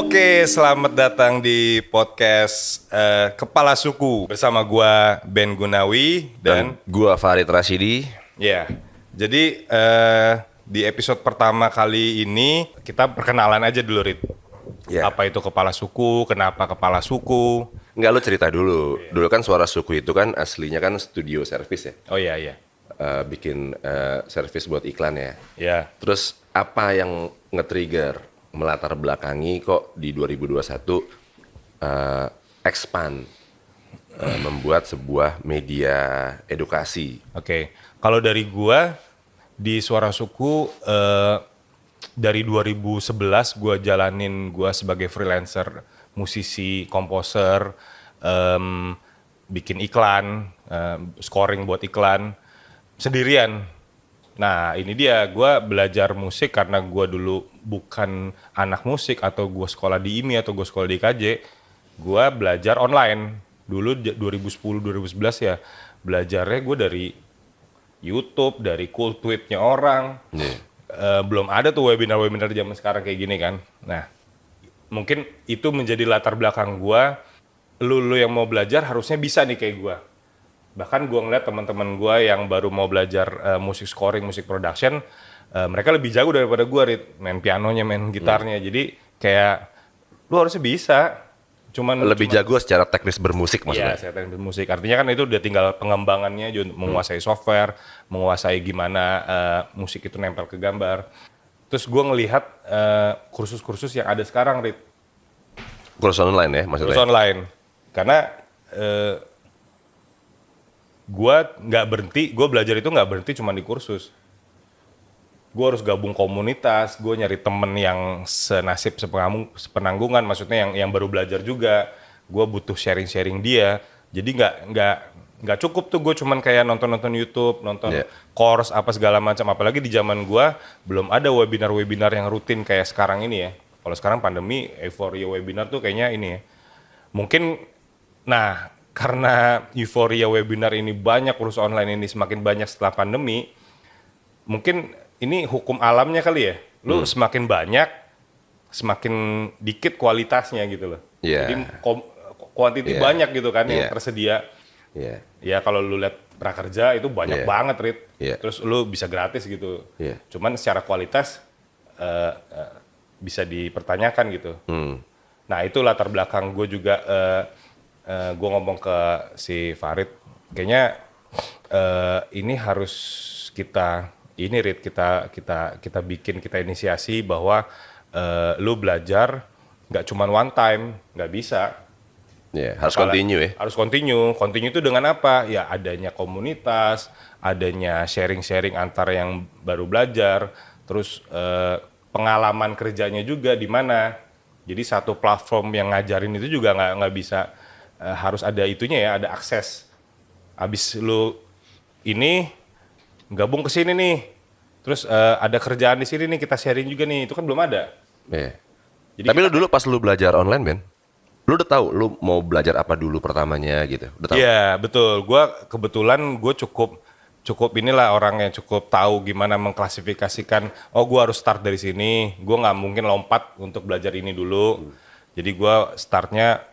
Oke, selamat datang di podcast Kepala Suku bersama gua Ben Gunawi dan gua Farid Rashidi. ya. Jadi di episode pertama kali ini kita perkenalan aja dulu, Rit. Ya. Apa itu Kepala Suku? Kenapa Kepala Suku? Enggak, lu cerita dulu. Dulu kan Suara Suku itu kan aslinya kan studio service ya. Oh iya iya. Bikin service buat iklan ya. Ya. Terus apa yang nge-trigger melatar belakangi kok di 2021 expand membuat sebuah media edukasi. Oke. Kalau dari gua di Suara Suku dari 2011 gua jalanin gua sebagai freelancer, musisi, komposer, bikin iklan, scoring buat iklan sendirian. Nah ini dia, gue belajar musik karena gue dulu bukan anak musik atau gue sekolah di IMI atau gue sekolah di IKJ. Gue belajar online. Dulu 2010-2011 ya, belajarnya gue dari YouTube, dari cool tweetnya orang. Belum ada tuh webinar-webinar zaman sekarang kayak gini kan. Nah mungkin itu menjadi latar belakang gue. Lu yang mau belajar harusnya bisa nih kayak gue. Bahkan gue ngeliat teman-teman gue yang baru mau belajar musik scoring, musik production, mereka lebih jago daripada gue, Rit. Main pianonya, main gitarnya. Jadi kayak lu harusnya bisa. Lebih jago secara teknis bermusik maksudnya. Iya, saya teknis bermusik. Artinya kan itu udah tinggal pengembangannya, juga menguasai software, menguasai gimana musik itu nempel ke gambar. Terus gue ngelihat kursus-kursus yang ada sekarang, Rit. Kursus online ya maksudnya. Kursus online. Karena gue nggak berhenti, gue belajar itu nggak berhenti cuma di kursus. Gue harus gabung komunitas, gue nyari temen yang senasib sepenanggungan, maksudnya yang baru belajar juga. Gue butuh sharing-sharing dia. Jadi nggak cukup tuh gue cuman kayak nonton YouTube, nonton course apa segala macam. Apalagi di zaman gue belum ada webinar-webinar yang rutin kayak sekarang ini ya. Kalau sekarang pandemi, euforia webinar tuh kayaknya ini ya. Mungkin, nah karena euforia webinar ini banyak, kursus online ini semakin banyak setelah pandemi, mungkin ini hukum alamnya kali ya. Lu semakin banyak, semakin dikit kualitasnya gitu loh. Jadi kuantiti banyak gitu kan yang tersedia. Ya kalau lu lihat prakerja itu banyak banget, Rit. Terus lu bisa gratis gitu. Cuman secara kualitas bisa dipertanyakan gitu. Nah itu latar belakang gue juga. Gue ngomong ke si Farid, kayaknya ini harus kita bikin, kita inisiasi bahwa lu belajar nggak cuma one time, nggak bisa. Harus continue ya. Harus continue itu dengan apa? Ya adanya komunitas, adanya sharing-sharing antar yang baru belajar, terus pengalaman kerjanya juga di mana. Jadi satu platform yang ngajarin itu juga nggak bisa. Harus ada itunya ya, ada akses. Abis lu ini gabung ke sini nih, terus ada kerjaan di sini nih, kita sharing juga nih, itu kan belum ada. Jadi tapi lu dulu pas lu belajar online, Ben, lu udah tahu lu mau belajar apa dulu pertamanya gitu? Udah tahu? Iya betul, gue cukup inilah orang yang cukup tahu gimana mengklasifikasikan. Oh gue harus start dari sini, gue nggak mungkin lompat untuk belajar ini dulu. Jadi gue startnya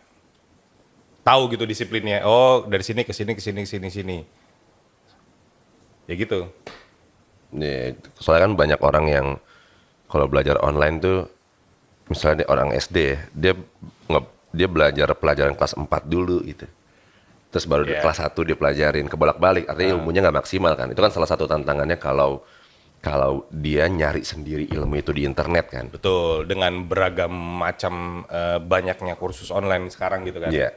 tahu gitu disiplinnya. Oh, dari sini ke sini. Ya gitu. Soalnya kan banyak orang yang kalau belajar online tuh, misalnya orang SD, dia belajar pelajaran kelas 4 dulu gitu. Terus baru di kelas 1 dia pelajarin kebolak-balik, artinya ilmunya nggak maksimal kan. Itu kan salah satu tantangannya kalau dia nyari sendiri ilmu itu di internet kan. Betul, dengan beragam macam banyaknya kursus online sekarang gitu kan. Iya.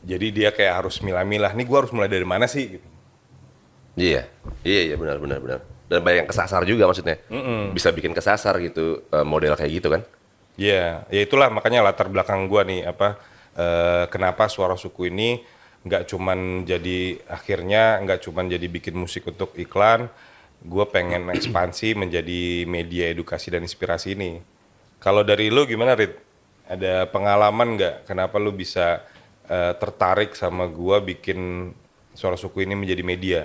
Jadi dia kayak harus milah-milah, nih gue harus mulai dari mana sih? Gitu. Iya benar. Dan banyak yang kesasar juga maksudnya. Bisa bikin kesasar gitu, model kayak gitu kan. Iya, ya itulah makanya latar belakang gue nih, kenapa Suara Suku ini nggak cuman jadi bikin musik untuk iklan. Gue pengen ekspansi menjadi media edukasi dan inspirasi ini. Kalau dari lu gimana, Rit? Ada pengalaman nggak? Kenapa lu bisa tertarik sama gue bikin Suara Suku ini menjadi media?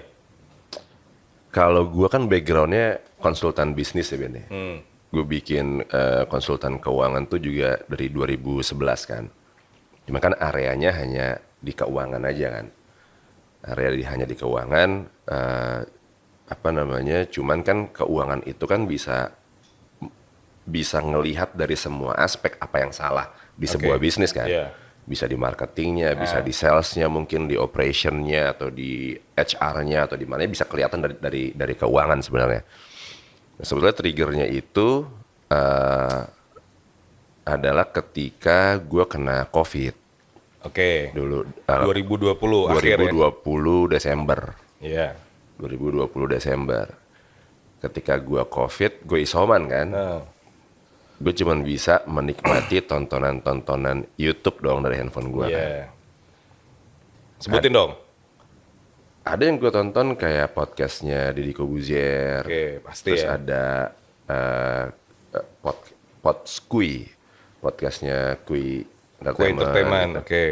Kalau gue kan backgroundnya konsultan bisnis ya Ben. gue bikin konsultan keuangan tuh juga dari 2011 kan. Cuma kan areanya hanya di keuangan aja kan. Hanya di keuangan, apa namanya, cuman kan keuangan itu kan bisa ngelihat dari semua aspek apa yang salah di sebuah bisnis kan. Iya. Bisa di marketingnya, bisa di salesnya, mungkin di operationnya atau di HR-nya atau di mana bisa kelihatan dari keuangan sebenarnya. Nah, sebetulnya triggernya itu adalah ketika gue kena COVID Oke. dulu 2020 akhir ya. 2020 Desember. Iya. 2020 Desember. Ketika gue COVID, gue isoman kan. Nah, Gue cuman bisa menikmati tontonan-tontonan YouTube doang dari handphone gue. iya. Sebutin dong. Ada yang gue tonton kayak podcastnya Deddy Corbuzier. Oke, pasti Terus ya. ada Podskui, podcastnya Kui Kue entertainment. gitu. Oke.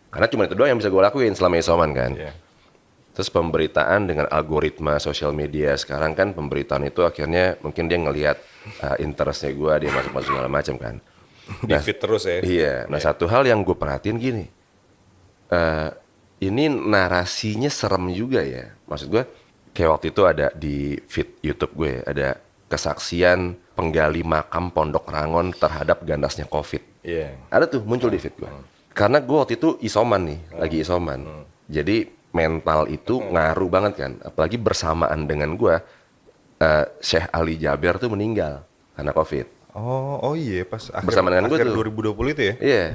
Karena cuma itu doang yang bisa gue lakuin selama isoman kan. Iya. Terus pemberitaan dengan algoritma sosial media sekarang kan, pemberitaan itu akhirnya mungkin dia ngelihat interestnya gue, dia masuk segala macam kan. Di feed terus ya. Iya. Nah, satu hal yang gue perhatiin gini, ini narasinya serem juga ya. Maksud gue, kayak waktu itu ada di feed YouTube gue, ada kesaksian penggali makam Pondok Rangon terhadap gandasnya COVID. Iya. Ada tuh muncul di feed gue. Karena gue waktu itu isoman nih, lagi isoman. Jadi mental itu ngaruh banget kan. Apalagi bersamaan dengan gue, Syekh Ali Jaber tuh meninggal karena COVID. Oh iya pas Bersama dengan gue akhir tuh. 2020 itu ya. Iya.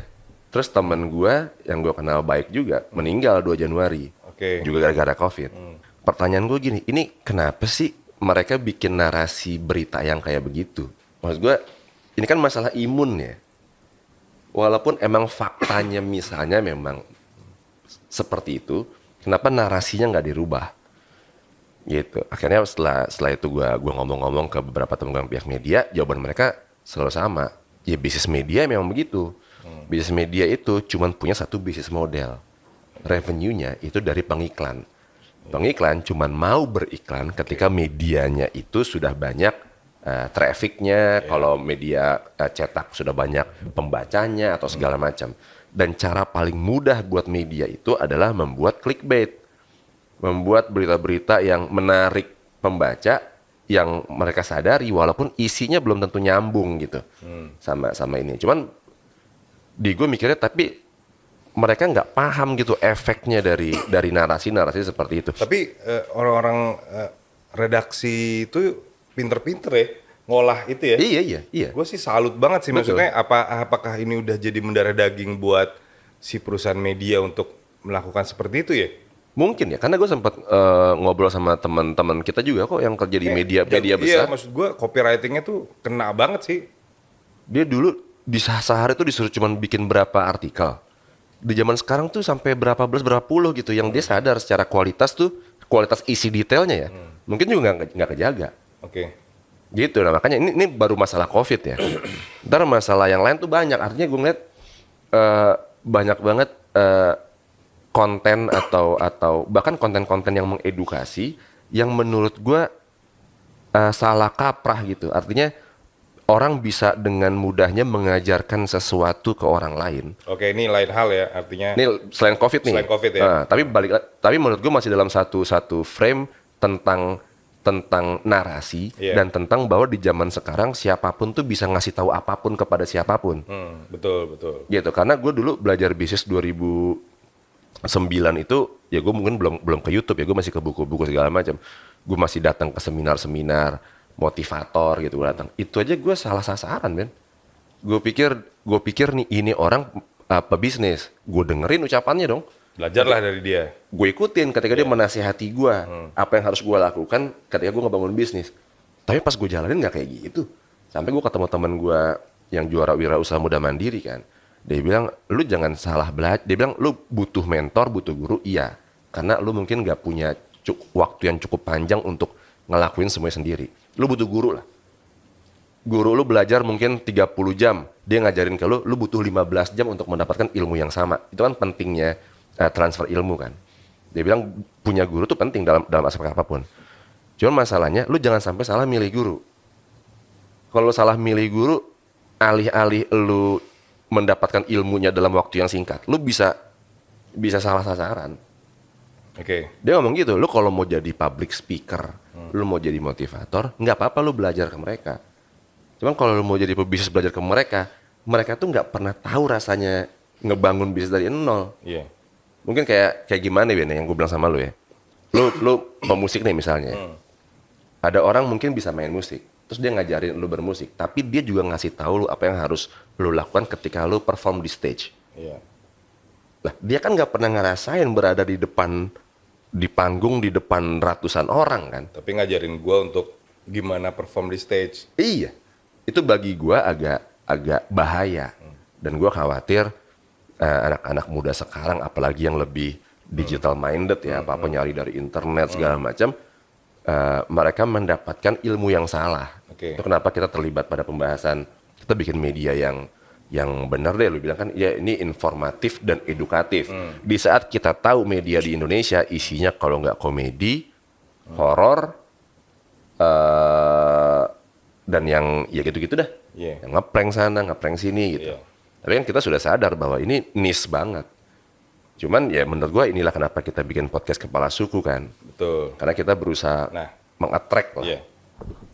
Terus temen gue yang gue kenal baik juga meninggal 2 Januari. Oke. Juga gara-gara COVID. Pertanyaan gue gini, ini kenapa sih mereka bikin narasi berita yang kayak begitu? Maksud gue, ini kan masalah imun ya. Walaupun emang faktanya misalnya memang seperti itu, kenapa narasinya nggak dirubah? Gitu. Akhirnya setelah itu gue ngomong-ngomong ke beberapa teman pihak media, jawaban mereka selalu sama. Ya bisnis media memang begitu. Bisnis media itu cuma punya satu bisnis model. Revenue-nya itu dari pengiklan. Pengiklan cuma mau beriklan ketika medianya itu sudah banyak traffic-nya, kalau media cetak sudah banyak pembacanya atau segala macam. Dan cara paling mudah buat media itu adalah membuat clickbait. Membuat berita-berita yang menarik pembaca yang mereka sadari walaupun isinya belum tentu nyambung gitu sama ini. Cuman di gue mikirnya tapi mereka nggak paham gitu efeknya dari narasi-narasi seperti itu. Tapi orang-orang redaksi itu pinter-pinter ya ngolah itu ya. Iya. Gue sih salut banget sih. Betul. Maksudnya apakah ini udah jadi mendarah daging buat si perusahaan media untuk melakukan seperti itu ya? Mungkin ya, karena gue sempat ngobrol sama teman-teman kita juga kok yang kerja di media Iya, besar. maksud gue copywritingnya tuh kena banget sih. Dia dulu di sehari tuh disuruh cuman bikin berapa artikel. Di zaman sekarang tuh sampai berapa puluh gitu, yang dia sadar secara kualitas isi detailnya ya. Mungkin juga nggak kejaga. Oke. Gitu, nah makanya ini baru masalah COVID ya. Ntar masalah yang lain tuh banyak. Artinya gue ngeliat banyak banget konten atau bahkan konten-konten yang mengedukasi yang menurut gue salah kaprah gitu. Artinya orang bisa dengan mudahnya mengajarkan sesuatu ke orang lain. Oke, ini lain hal ya artinya. Ini selain COVID nih. Selain COVID ya. Nah, tapi menurut gue masih dalam satu frame tentang narasi dan tentang bahwa di zaman sekarang siapapun tuh bisa ngasih tahu apapun kepada siapapun. Betul. Gitu. Karena gue dulu belajar bisnis 2009 itu ya gue mungkin belum ke YouTube ya, gue masih ke buku-buku segala macam. Gue masih datang ke seminar-seminar motivator gitu, gue datang. Itu aja gue salah sasaran, men. Gue pikir nih ini orang pebisnis. Gue dengerin ucapannya dong. Belajarlah dari dia. Gue ikutin ketika dia menasihati gue apa yang harus gue lakukan ketika gue ngebangun bisnis. Tapi pas gue jalanin nggak kayak gitu. Sampai gue ketemu teman gue yang juara wirausaha muda mandiri kan. Dia bilang, lu jangan salah belajar. Dia bilang, lu butuh mentor, butuh guru, iya. Karena lu mungkin nggak punya waktu yang cukup panjang untuk ngelakuin semuanya sendiri. Lu butuh guru lah. Guru lu belajar mungkin 30 jam. Dia ngajarin ke lu butuh 15 jam untuk mendapatkan ilmu yang sama. Itu kan pentingnya transfer ilmu kan. Dia bilang punya guru tuh penting dalam aspek apapun. Cuman masalahnya lu jangan sampai salah milih guru. Kalau salah milih guru, alih-alih lu mendapatkan ilmunya dalam waktu yang singkat, lu bisa salah sasaran. Oke. Dia ngomong gitu, lu kalau mau jadi public speaker, lu mau jadi motivator, nggak apa-apa lu belajar ke mereka. Cuman kalau lu mau jadi pebisnis belajar ke mereka, mereka tuh nggak pernah tahu rasanya ngebangun bisnis dari nol. Iya. Mungkin kayak gimana Ben yang gue bilang sama lu ya. Lu pemusik nih misalnya. Ada orang mungkin bisa main musik, terus dia ngajarin lu bermusik, tapi dia juga ngasih tahu lu apa yang harus lu lakukan ketika lu perform di stage. Iya. Lah, dia kan nggak pernah ngerasain berada di depan di panggung di depan ratusan orang kan. Tapi ngajarin gue untuk gimana perform di stage. Iya. Itu bagi gua agak bahaya. Dan gua khawatir anak-anak muda sekarang apalagi yang lebih digital minded ya, apa-apa nyari dari internet segala macam, mereka mendapatkan ilmu yang salah. Oke. Itu kenapa kita terlibat pada pembahasan kita bikin media yang benar deh, lu bilang kan ya ini informatif dan edukatif. Di saat kita tahu media di Indonesia isinya kalau nggak komedi, horor, dan yang ya gitu-gitu dah. Iya. Yang ngeprank sana, ngeprank sini gitu. Iya. Tapi kan kita sudah sadar bahwa ini niche banget. Cuman ya menurut gua inilah kenapa kita bikin podcast Kepala Suku kan. Betul. Karena kita berusaha Nah. meng-attract lah. Iya.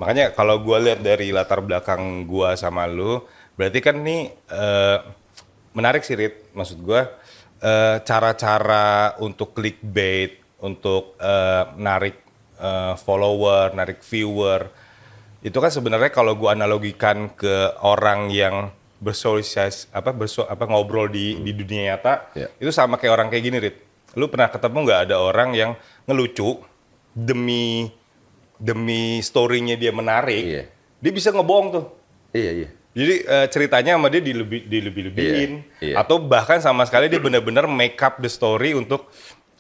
Makanya kalau gue lihat dari latar belakang gue sama lu, berarti kan nih menarik sih Rit. Maksud gue cara-cara untuk clickbait, untuk narik follower, narik viewer, itu kan sebenarnya kalau gue analogikan ke orang yang bersosialisasi ngobrol di dunia nyata, Iya. itu sama kayak orang kayak gini Rit. Lu pernah ketemu nggak ada orang yang ngelucu demi story-nya dia menarik, Iya. dia bisa ngebohong tuh. Iya, iya. Jadi ceritanya sama dia dilebih-lebihin, Iya, iya. atau bahkan sama sekali dia benar-benar make up the story untuk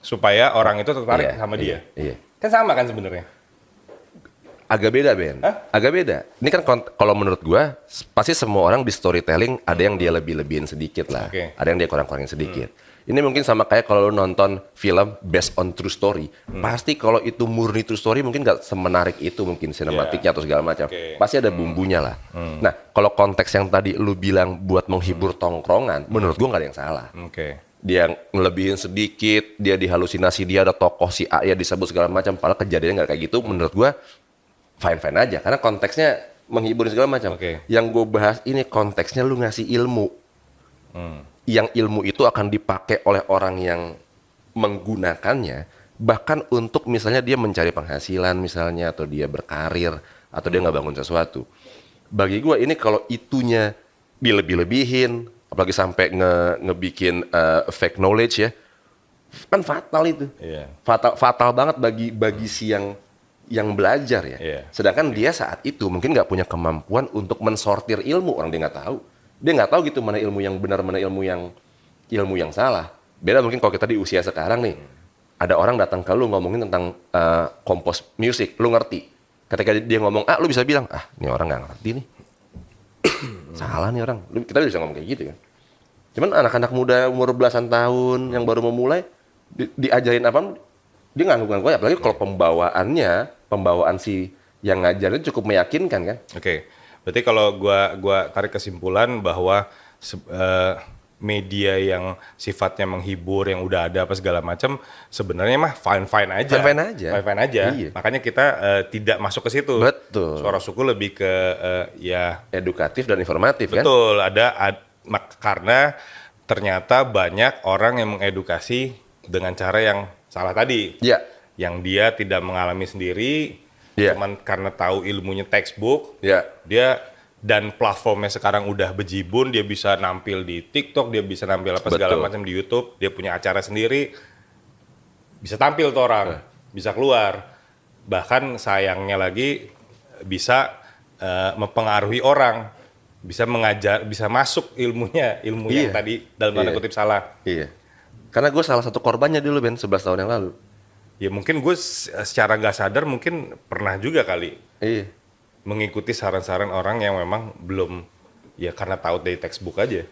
supaya orang itu tertarik Iya, sama iya, dia. iya. Kan sama kan sebenarnya. Agak beda Ben. Hah? Agak beda. Ini kan kalau menurut gua pasti semua orang di storytelling ada yang dia lebih-lebihin sedikit lah. Oke. Ada yang dia kurang-kurangin sedikit. Ini mungkin sama kayak kalau lu nonton film based on true story. Pasti kalau itu murni true story mungkin nggak semenarik itu mungkin sinematiknya atau segala macam. Oke. Pasti ada bumbunya lah. Nah, kalau konteks yang tadi lu bilang buat menghibur tongkrongan, menurut gua nggak ada yang salah. Oke. Dia ngelebihin sedikit, dia dihalusinasi, dia ada tokoh si A ya disebut segala macam, padahal kejadiannya nggak kayak gitu. Menurut gua fine-fine aja, karena konteksnya menghibur segala macam. Oke. Yang gue bahas ini konteksnya lu ngasih ilmu. Yang ilmu itu akan dipakai oleh orang yang menggunakannya, bahkan untuk misalnya dia mencari penghasilan misalnya, atau dia berkarir, atau dia nggak bangun sesuatu. Bagi gue ini kalau itunya dilebih-lebihin, apalagi sampai ngebikin fake knowledge ya, kan fatal itu. Iya. Fatal banget bagi si yang belajar ya. Iya. Sedangkan dia saat itu mungkin nggak punya kemampuan untuk mensortir ilmu, orang dia nggak tahu. Dia nggak tahu gitu mana ilmu yang benar, mana ilmu yang salah. Beda mungkin kalau kita di usia sekarang nih, ada orang datang ke lu ngomongin tentang compose music, lu ngerti. Ketika dia ngomong lu bisa bilang, ini orang nggak ngerti nih. Salah nih orang. Kita bisa ngomong kayak gitu kan. Cuman anak-anak muda umur belasan tahun yang baru mau mulai, diajarin apa, dia ngangguk-ngangguk aja. Apalagi kalau pembawaan si yang ngajarin cukup meyakinkan kan. Oke. Berarti kalau gua tarik kesimpulan bahwa media yang sifatnya menghibur, yang udah ada apa segala macam, sebenarnya mah fine-fine aja. Fine-fine aja. Fine-fine aja. Iya. Makanya kita tidak masuk ke situ. Betul. Suara Suku lebih ke ya Edukatif dan informatif kan. betul, karena ternyata banyak orang yang mengedukasi dengan cara yang salah tadi. Iya. Yang dia tidak mengalami sendiri, Iya. cuman karena tahu ilmunya textbook, Ya. dia dan platformnya sekarang udah bejibun, dia bisa nampil di TikTok, dia bisa nampil apa segala Betul. macam di YouTube, dia punya acara sendiri, bisa tampil tuh orang, bisa keluar. Bahkan sayangnya lagi bisa mempengaruhi orang, bisa mengajar, bisa masuk ilmu yang Iya. tadi dalam tanda Iya. kutip salah. Iya. Karena gue salah satu korbannya dulu Ben, 11 tahun yang lalu. Ya mungkin gue secara nggak sadar mungkin pernah juga kali Iya. mengikuti saran-saran orang yang memang belum, ya karena tahu dari textbook aja.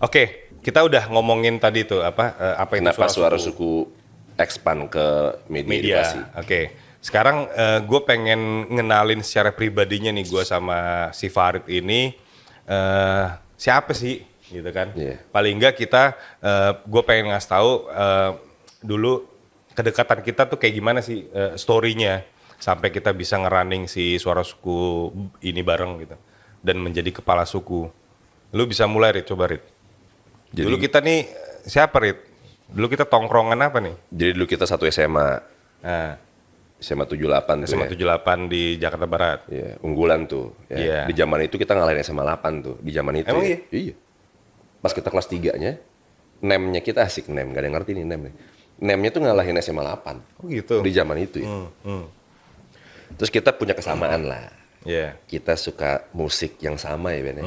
Oke, kita udah ngomongin tadi tuh apa itu Kenapa suara suku expand ke media media. edukasi? Oke. Sekarang gue pengen ngenalin secara pribadinya nih gue sama si Farid ini siapa sih gitu kan. Iya. Paling enggak kita gue pengen ngasih tahu dulu kedekatan kita tuh kayak gimana sih story-nya sampai kita bisa ngerunning si Suara Suku ini bareng gitu dan menjadi kepala suku. Lu bisa mulai Rit, coba Rit. Jadi- Dulu kita nih siapa Rit? Dulu kita tongkrongan apa nih? Jadi dulu kita satu SMA, Nah, SMA 78 tuh SMA ya. 78 di Jakarta Barat. Iya, unggulan tuh. Ya. Iya. Di zaman itu kita ngalahin SMA 8 tuh. Di zaman itu. Emang ya. iya? Iya. Pas kita kelas 3-nya, NEM-nya kita asik NEM. Gak ada yang ngerti nih NEM nih. NEM-nya tuh ngalahin SMA 8. Oh gitu. Di zaman itu ya. Terus kita punya kesamaan lah. Iya. Kita suka musik yang sama ya Ben ya.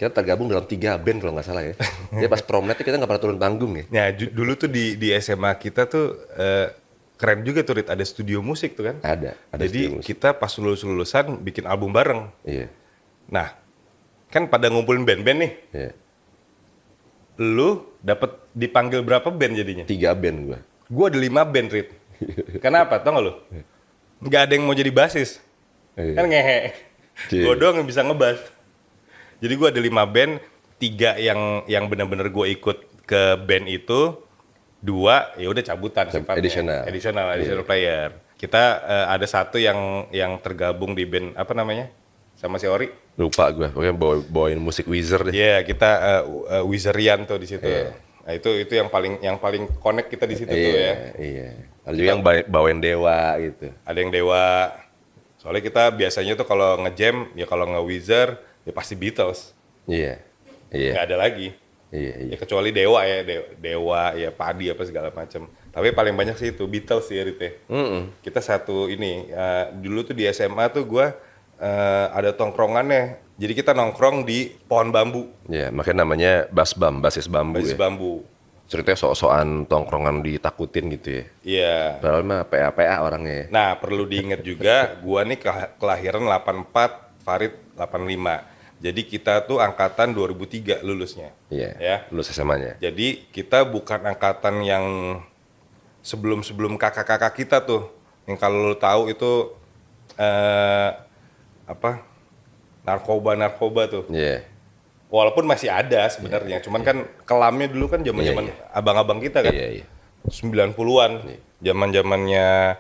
Kita tergabung dalam 3 band kalau nggak salah ya. Jadi pas promnet kita nggak pernah turun panggung ya. Nah, dulu tuh di SMA kita tuh keren juga tuh Rit, ada studio musik tuh kan. Ada Jadi studio musik. kita pas lulusan bikin album bareng. Iya. Nah, kan pada ngumpulin band-band nih. Iya. Lu dapet dipanggil berapa band jadinya? 3 band gua. Gua ada 5 band Rit. Kenapa? Tau gak lu? Nggak ada yang mau jadi basis. Iya. Kan ngehe. Iya. Gue doang yang bisa ngebass. Jadi gue ada 5 band, 3 yang benar-benar gue ikut ke band itu, 2 ya udah cabutan sifatnya. Additional player. Kita ada 1 yang tergabung di band apa namanya? Sama si Ori. Lupa gua. Pokoknya bawain musik Wizard deh. Iya, kita Wizarian tuh di situ. Iya. Nah, itu yang paling connect kita di situ tuh Iya, ya. iya. Ada juga yang bawain Dewa gitu. Ada yang Dewa. Soalnya kita biasanya tuh kalau ngejam ya kalau nggak Wizard ya pasti Beatles. Iya. Iya. Nggak ada lagi. Iya, iya. Ya kecuali Dewa ya, Dewa ya Padi apa segala macam. Tapi paling banyak sih itu Beatles sih Rite. Kita satu ini dulu tuh di SMA tuh gua ada tongkrongannya. Jadi kita nongkrong di pohon bambu, Iya, makanya namanya basis bambu basis ya. bambu. Ceritanya sok-sokan tongkrongan ditakutin gitu ya. Iya. Padahal mah PA orangnya ya. Nah, perlu diingat juga, gua nih kelahiran 84, Farid 85. Jadi kita tuh angkatan 2003 lulusnya. Iya. Ya. Lulus SMA-nya. Jadi kita bukan angkatan yang sebelum kakak-kakak kita tuh. Yang kalau lu tahu itu narkoba tuh. Iya. Walaupun masih ada sebenarnya, cuman kan kelamnya dulu kan zaman-zaman Iya, abang-abang kita kan. Iya, iya. 90-an. Zaman-zamannya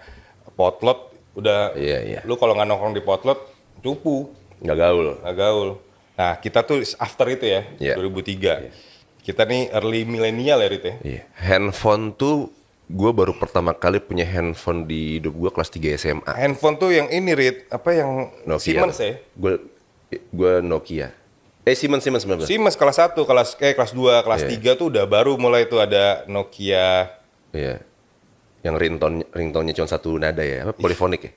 potlot udah Iya, iya. lu kalau nggak nongkrong di potlot cupu, Nggak gaul. nggak gaul. Nah, kita tuh after itu ya, Iya. 2003. Kita nih early milenial ya, Rit ya. Iya. Handphone tuh gue baru pertama kali punya handphone di hidup gue kelas 3 SMA. Handphone tuh yang ini, Rit, apa yang Nokia. Siemens ya? Gue Nokia. Siemens 19. Siemens kelas 1, kelas 2, kelas Iya. 3 tuh udah baru mulai tuh ada Nokia. Iya. Yang ringtone-nya cuma satu nada ya, apa polifonik ya?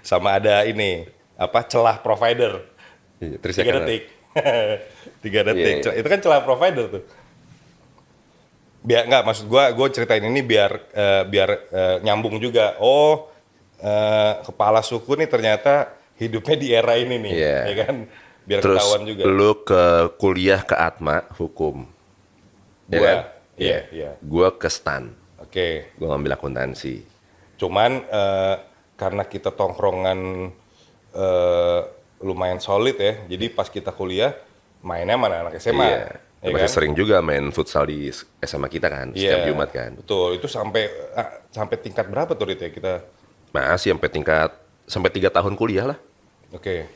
Sama ada ini, apa celah provider. Iya, terus 3 ya kan, detik. 3 detik. Iya, iya. Itu kan celah provider tuh. Biar nggak, maksud gua ceritain ini biar nyambung juga. Oh, kepala suku nih ternyata hidupnya di era ini nih, Iya. ya kan? Biar Terus ketahuan juga. lu ke kuliah ke Atma hukum. Ya Gua, kan? iya. Gua ke STAN. Oke. Gua ngambil akuntansi. Cuman karena kita tongkrongan lumayan solid ya, jadi pas kita kuliah mainnya mana anak SMA, Iya. ya Masih kan? sering juga main futsal di SMA kita kan, setiap Iya, Jumat kan. Betul, itu sampai tingkat berapa tuh Rit ya kita? Masih sampai 3 tahun kuliah lah. Oke.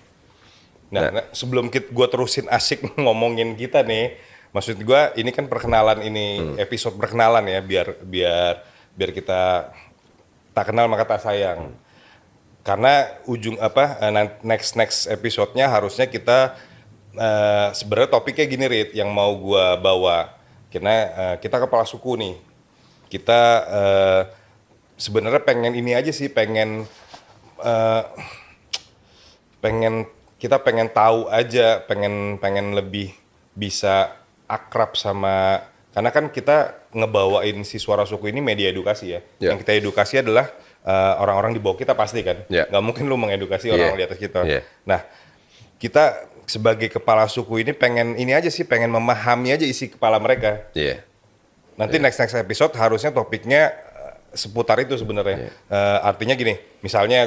Nah, sebelum gue terusin asik ngomongin kita nih, maksud gue ini kan perkenalan ini episode perkenalan ya, biar kita tak kenal maka tak sayang. Karena next episode-nya harusnya kita sebenarnya topiknya gini Rit, yang mau gue bawa. Karena kita kepala suku nih. Kita sebenarnya pengen ini aja sih, pengen kita pengen tahu aja, pengen lebih bisa akrab sama, karena kan kita ngebawain si Suara Suku ini media edukasi ya. Ya. Yang kita edukasi adalah orang-orang di bawah kita pasti kan. Ya. Nggak mungkin lu mengedukasi orang di atas kita. Ya. Nah, kita sebagai kepala suku ini pengen ini aja sih, pengen memahami aja isi kepala mereka. Iya. Nanti next episode harusnya topiknya seputar itu sebenarnya. Artinya gini, misalnya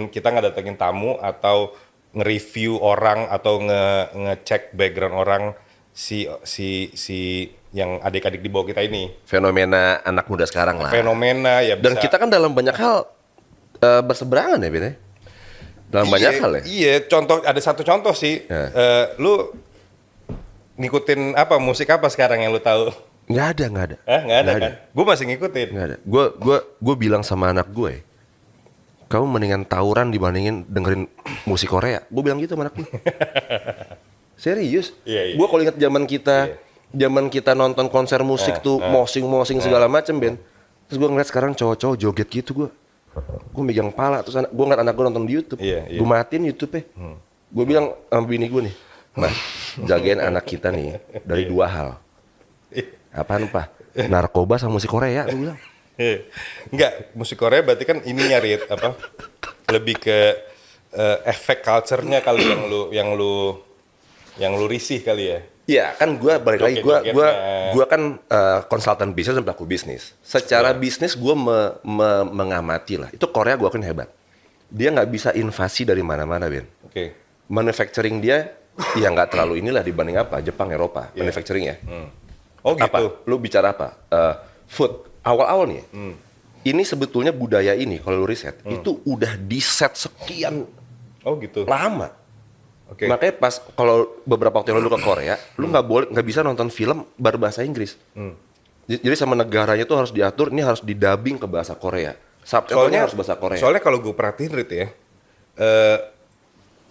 kita ngedatengin tamu atau nge-review orang atau ngecek background orang si yang adik-adik di bawah kita ini. Fenomena anak muda sekarang lah. Fenomena ya Dan bisa. kita kan dalam banyak hal berseberangan ya, Ben. Dalam banyak hal ya. Iya, ada satu contoh sih. Lu ngikutin musik apa sekarang yang lu tahu? Nggak ada. Nggak ada kan? Gue masih ngikutin. Nggak ada. Gue bilang sama anak gue, kamu mendingan tawuran dibandingin dengerin musik Korea. Gue bilang gitu sama anak gue. Serius. Iya. Gue kalau ingat zaman kita nonton konser musik tuh mosing segala macem, Ben. Terus gue ngeliat sekarang cowok-cowok joget gitu, gue megang pala. Terus gue ngeliat anak gue nonton di YouTube. Gue matiin YouTube-nya. Gue bilang sama bini gue nih, "Ma, jagain anak kita nih dari dua hal. Apaan, Pak? Narkoba sama musik Korea," gue bilang. Enggak, musik Korea berarti kan ini nyari lebih ke efek culture-nya kali yang lu risih kali ya. Iya, kan gue balik lagi, Joget-jogetnya. gue kan konsultan bisnis dan pelaku bisnis. Secara bisnis gue mengamati lah. Itu Korea gue kan hebat. Dia nggak bisa invasi dari mana-mana, Ben. Oke. Manufacturing dia ya nggak terlalu inilah dibanding Jepang, Eropa, manufacturing ya. Oh gitu. Apa? Lu bicara apa? Food. Awal-awal nih. Ini sebetulnya budaya ini kalau lu riset itu udah di set sekian Oh gitu. lama. Oke. Makanya pas kalau beberapa waktu yang lalu ke Korea, lu nggak bisa nonton film berbahasa Inggris. Jadi sama negaranya tuh harus diatur, ini harus didubbing ke bahasa Korea. Subtitlenya harus bahasa Korea. Soalnya kalau gue perhatiin Rit ya,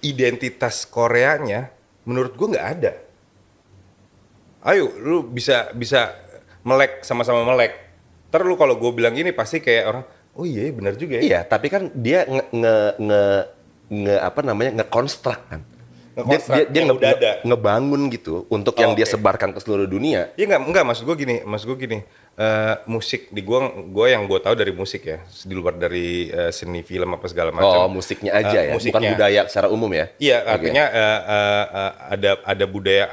identitas Koreanya menurut gue nggak ada. Ayo, lu bisa melek, sama-sama melek. Ntar lu kalau gue bilang gini pasti kayak orang, oh iya benar juga ya. Iya, tapi kan dia nge-construct kan. Nge-construct Dia yang udah ada. ngebangun gitu untuk yang dia Oke. sebarkan ke seluruh dunia. Iya enggak maksud gue gini, musik di gue yang gue tahu dari musik ya, di luar dari seni film apa segala macam. Oh, musiknya aja ya, bukan musiknya. budaya secara umum ya. Iya, Oke. artinya ada budaya,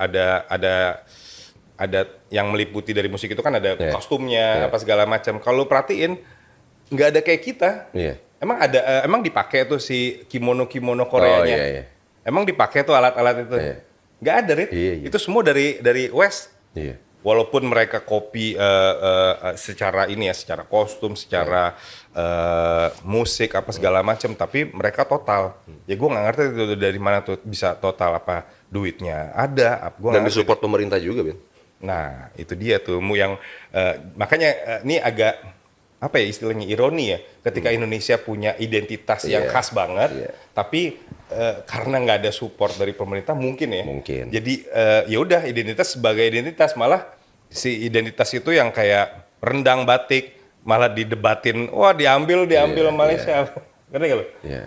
ada yang meliputi dari musik itu kan ada Iya. kostumnya Iya. apa segala macam. Kalau perhatiin nggak ada kayak kita. Iya. Emang dipakai tuh si kimono Koreanya. Oh, iya. Emang dipakai tuh alat-alat itu. Iya. Nggak ada, Rit. Iya. Itu semua dari West. Iya. Walaupun mereka copy secara secara kostum, secara musik apa segala macam, tapi mereka total. Ya gue nggak ngerti itu dari mana tuh bisa total, apa duitnya ada. Gua Dan nggak ngerti. disupport pemerintah juga, Ben. Nah itu dia tuh yang makanya ini agak apa ya istilahnya ironi ya, ketika Indonesia punya identitas yang Iya. khas banget, Iya. tapi karena nggak ada support dari pemerintah mungkin ya. Mungkin. Jadi ya udah identitas sebagai identitas, malah si identitas itu yang kayak rendang batik malah didebatin, wah diambil Iya, Malaysia. Ngerti nggak lo? Iya.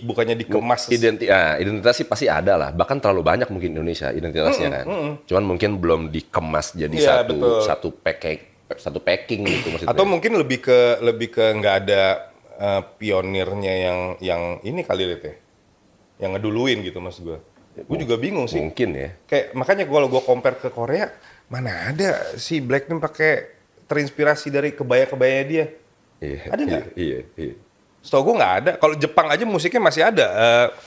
Bukannya dikemas. Identitas sih pasti ada lah. Bahkan terlalu banyak mungkin Indonesia identitasnya kan. Cuman mungkin belum dikemas jadi Iya, betul. satu packing gitu maksudnya. Atau mungkin lebih ke nggak ada pionirnya yang ini kali Rit ya, yang ngeduluin gitu maksud gue. Gue juga bingung sih. Mungkin ya. Kayak makanya kalau gue compare ke Korea, mana ada si Blackpink pakai terinspirasi dari kebaya-kebayanya dia. Iya. Ada nggak? Iya. Setahu gue nggak ada. Kalau Jepang aja musiknya masih ada.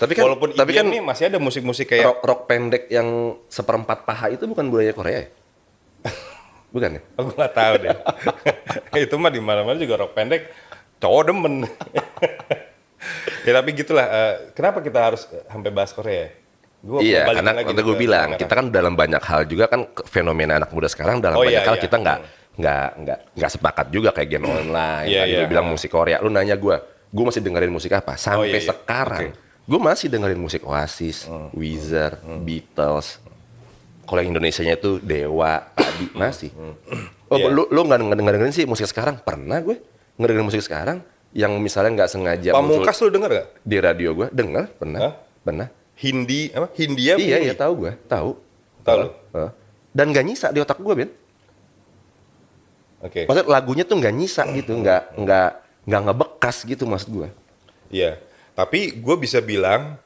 Walaupun tapi EDM kan nih masih ada musik-musik kayak rock pendek yang seperempat paha itu bukan budaya Korea ya? Bukan ya? aku nggak tahu deh. Itu mah di mana-mana juga rock pendek cowok demen. Ya tapi gitulah. Kenapa kita harus sampai bahas Korea? Gua Iya, balikin karena lagi waktu gue ke bilang kamera. kita kan dalam banyak hal juga kan fenomena anak muda sekarang dalam Oh, banyak iya, hal iya. kita nggak sepakat juga kayak game online. Iya, Tadi iya. lu bilang musik Korea, lu nanya gue masih dengerin musik apa? Sampai iya, iya. sekarang Oke. gue masih dengerin musik Oasis, Weezer, Beatles. Kalau yang Indonesianya itu Dewa, Padi masih. Oh, Iya. lu nggak dengerin sih musik sekarang? Pernah gue ngedengerin musik sekarang yang misalnya nggak sengaja muncul Pamungkas lu denger gak? di radio gue, denger pernah, Hah? pernah. Hindi apa? Hindia? Iya, Hindi? iya tahu gue, tahu. Tahu lu? Dan gak nyisa di otak gue, Ben. Oke. Maksudnya lagunya tuh gak nyisa gitu, nggak ngebekas gitu maksud gue. Iya. Tapi gue bisa bilang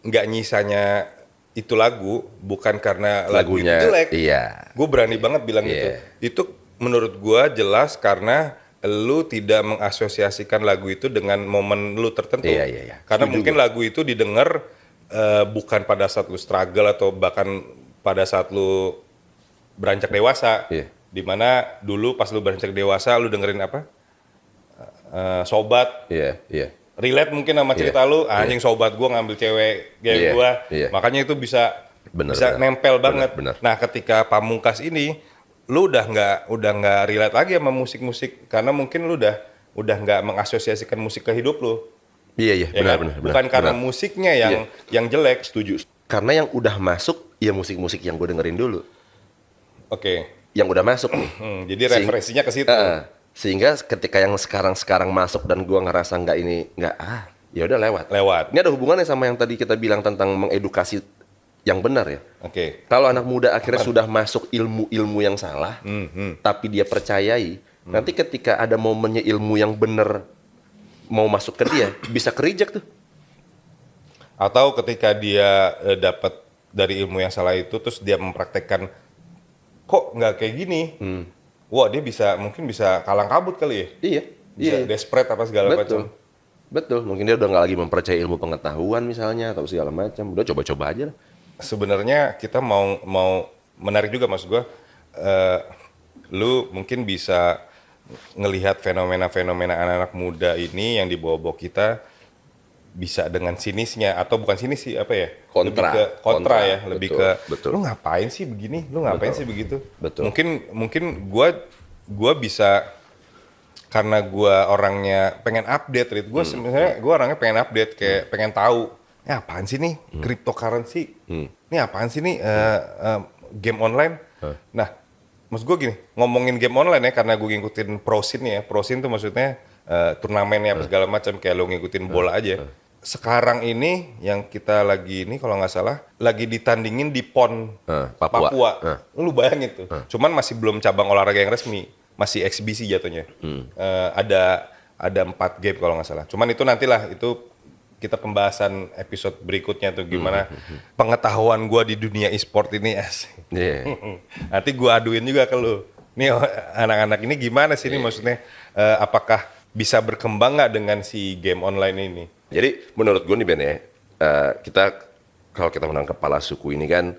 nggak nyisanya itu lagu bukan karena lagu itu Lagunya, jelek. iya. Gue berani banget bilang gitu. Iya. Itu Menurut gua jelas karena lu tidak mengasosiasikan lagu itu dengan momen lu tertentu. Iya. Karena Setuju mungkin gua. lagu itu didengar bukan pada saat lu struggle atau bahkan pada saat lu beranjak dewasa. Iya. Dimana dulu pas lu beranjak dewasa lu dengerin apa? Sobat. Iya. Relate mungkin sama cerita lu, anjing sobat gua ngambil cewek kayak Iya, gua. iya. Makanya itu bisa Bener. nempel banget. Bener. Nah, ketika Pamungkas ini lu udah nggak relate lagi sama musik-musik karena mungkin lu udah nggak mengasosiasikan musik ke hidup lu. Iya, Ya kan? benar. Bukan karena benar. musiknya Iya. yang jelek. Setuju. Karena yang udah masuk ya musik-musik yang gue dengerin dulu. Oke. Yang udah masuk nih. Jadi referensinya ke situ. Sehingga ketika yang sekarang masuk dan gua ngerasa ya udah lewat. Lewat. Ini ada hubungannya sama yang tadi kita bilang tentang mengedukasi yang benar ya. Oke. Kalau anak muda akhirnya sudah masuk ilmu-ilmu yang salah, tapi dia percayai, nanti ketika ada momennya ilmu yang benar mau masuk ke dia, bisa kerijek tuh. Atau ketika dia dapat dari ilmu yang salah itu terus dia mempraktekkan kok nggak kayak gini. Wah, dia mungkin bisa kalang kabut kali ya. Iya. Bisa desperate apa segala Betul. macam. Betul. Mungkin dia udah nggak lagi mempercayai ilmu pengetahuan misalnya atau segala macam. Udah coba-coba aja lah. Sebenarnya kita mau menarik juga maksud gua, lu mungkin bisa ngelihat fenomena-fenomena anak-anak muda ini yang dibawa-bawa kita bisa dengan sinisnya atau bukan sinis sih apa ya? Kontra. Lebih ke kontra ya, lebih Betul, ke betul. lu ngapain sih begini? Lu ngapain Betul. sih begitu? Betul. Mungkin gua bisa karena gua orangnya pengen update, Rit. Gua sebenarnya gua orangnya pengen update kayak pengen tahu. Ini apaan sih nih cryptocurrency? Ini apaan sih nih game online? Nah, maksud gue gini, ngomongin game online ya karena gue ngikutin prosin ya. Prosin tuh maksudnya turnamennya apa segala macam kayak lo ngikutin bola aja. Sekarang ini yang kita lagi ini kalau nggak salah lagi ditandingin di PON Papua. Lu bayangin tuh. Cuman masih belum cabang olahraga yang resmi, masih eksibisi jatuhnya. Ada 4 game kalau nggak salah. Cuman itu nantilah itu kita pembahasan episode berikutnya tuh gimana pengetahuan gua di dunia e-sport ini. Iya. Nanti gua aduin juga ke lu. Nih anak-anak ini gimana sih ini maksudnya apakah bisa berkembang nggak dengan si game online ini? Jadi menurut gue nih Ben ya, kalau kita menang kepala suku ini kan,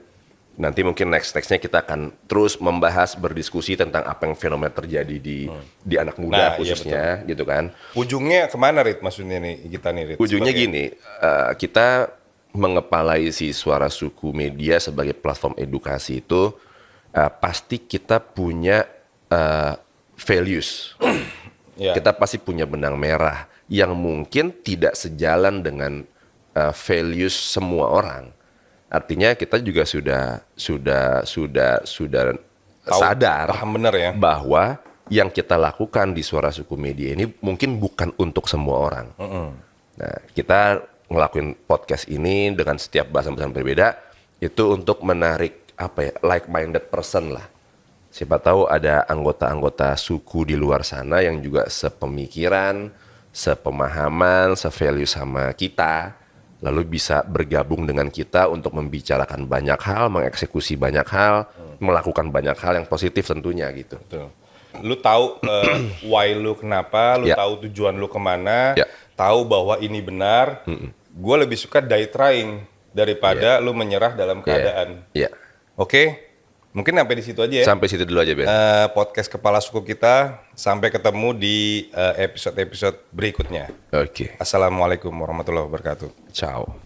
nanti mungkin nextnya kita akan terus membahas, berdiskusi tentang apa yang fenomena terjadi di anak muda Nah, khususnya, gitu kan. Ujungnya kemana, Rit? Maksudnya nih kita nih, Rit? Ujungnya Sebagai- gini, kita mengepalai si Suara Suku Media sebagai platform edukasi itu pasti kita punya values. Ya. Kita pasti punya benang merah yang mungkin tidak sejalan dengan values semua orang. Artinya kita juga sudah Tahu, sadar paham bener ya. bahwa yang kita lakukan di Suara Suku Media ini mungkin bukan untuk semua orang. Nah, kita ngelakuin podcast ini dengan setiap bahasan-bahasan berbeda itu untuk menarik like-minded person lah. Siapa tahu ada anggota-anggota suku di luar sana yang juga sepemikiran, sepemahaman, sevalue sama kita, lalu bisa bergabung dengan kita untuk membicarakan banyak hal, mengeksekusi banyak hal, melakukan banyak hal yang positif tentunya gitu. Betul. Lu tahu why lu kenapa, lu Ya. tahu tujuan lu kemana, Ya. tahu bahwa ini benar. Gue lebih suka die trying daripada lu menyerah dalam keadaan. Iya. Oke, mungkin sampai di situ aja ya. Sampai situ dulu aja Ben. Podcast Kepala Suku kita. Sampai ketemu di episode-episode berikutnya. Oke. Assalamualaikum warahmatullahi wabarakatuh. Ciao.